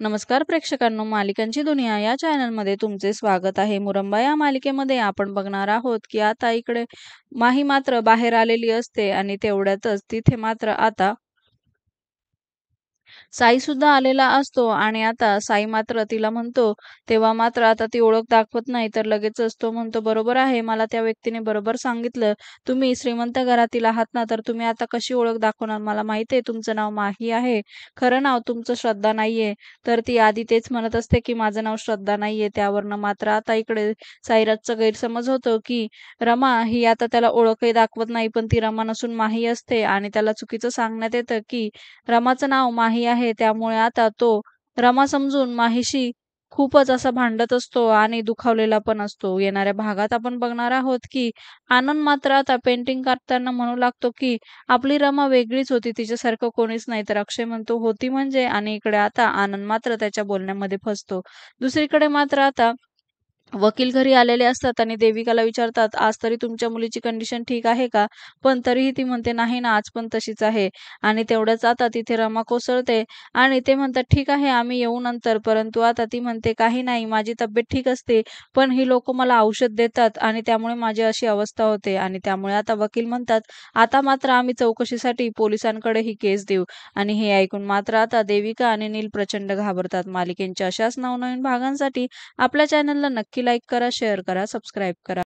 नमस्कार प्रेक्षकांनो, मालिकांची दुनिया या चॅनलमध्ये तुमचे स्वागत आहे. मुरंबा या मालिकेमध्ये आपण बघणार आहोत की आता इकडे माही मात्र बाहेर आलेली असते आणि तेवढ्यातच तिथे मात्र आता साई सुद्धा आलेला असतो आणि आता साई मात्र तिला म्हणतो, तेव्हा मात्र आता ती ओळख दाखवत नाही तर लगेचच तो म्हणतो, बरोबर आहे, मला त्या व्यक्तीने बरोबर सांगितलं, तुम्ही श्रीमंत घरातील आहात ना, तर तुम्ही आता कशी ओळख दाखवणार? मला माहिती आहे तुमचं नाव माही आहे, खरं नाव तुमचं श्रद्धा नाहीये. तर ती आधी तेच म्हणत असते की माझं नाव श्रद्धा नाहीये. त्यावरनं मात्र आता इकडे साईराजचा गैरसमज होतो की रमा ही आता त्याला ओळखही दाखवत नाही, पण ती रमा नसून माही असते आणि त्याला चुकीचं सांगण्यात येतं की रमाचं नाव माही आहे. त्यामुळे आता तो रमा समजून माहीशी खूपच असा भांडत असतो आणि दुखावलेला पण असतो. येणाऱ्या भागात आपण बघणार आहोत की आनंद मात्र आता पेंटिंग काढताना म्हणू लागतो की आपली रमा वेगळीच होती, तिच्यासारखं कोणीच नाही. तर अक्षय म्हणतो होती म्हणजे, आणि इकडे आता आनंद मात्र त्याच्या बोलण्यामध्ये फसतो. दुसरीकडे मात्र आता वकील घरी आलेले असतात आणि देविकाला विचारतात, आज तरी तुमच्या मुलीची कंडिशन ठीक आहे का? पण तरीही ती म्हणते, नाही ना, आज पण तशीच आहे. आणि तेवढ्याच आता तिथे रमा कोसळते आणि ते म्हणतात, ठीक आहे, आम्ही येऊ नंतर. परंतु आता ती म्हणते, काही नाही, माझी तब्येत ठीक असते, पण ही लोक मला औषध देतात आणि त्यामुळे माझी अशी अवस्था होते. आणि त्यामुळे आता वकील म्हणतात, आता मात्र आम्ही चौकशीसाठी पोलिसांकडे ही केस देऊ. आणि हे ऐकून मात्र आता देविका आणि नील प्रचंड घाबरतात. मालिकेच्या अशाच नवनवीन भागांसाठी आपल्या चॅनलला नक्की लाईक करा, शेअर करा, सबस्क्राईब करा.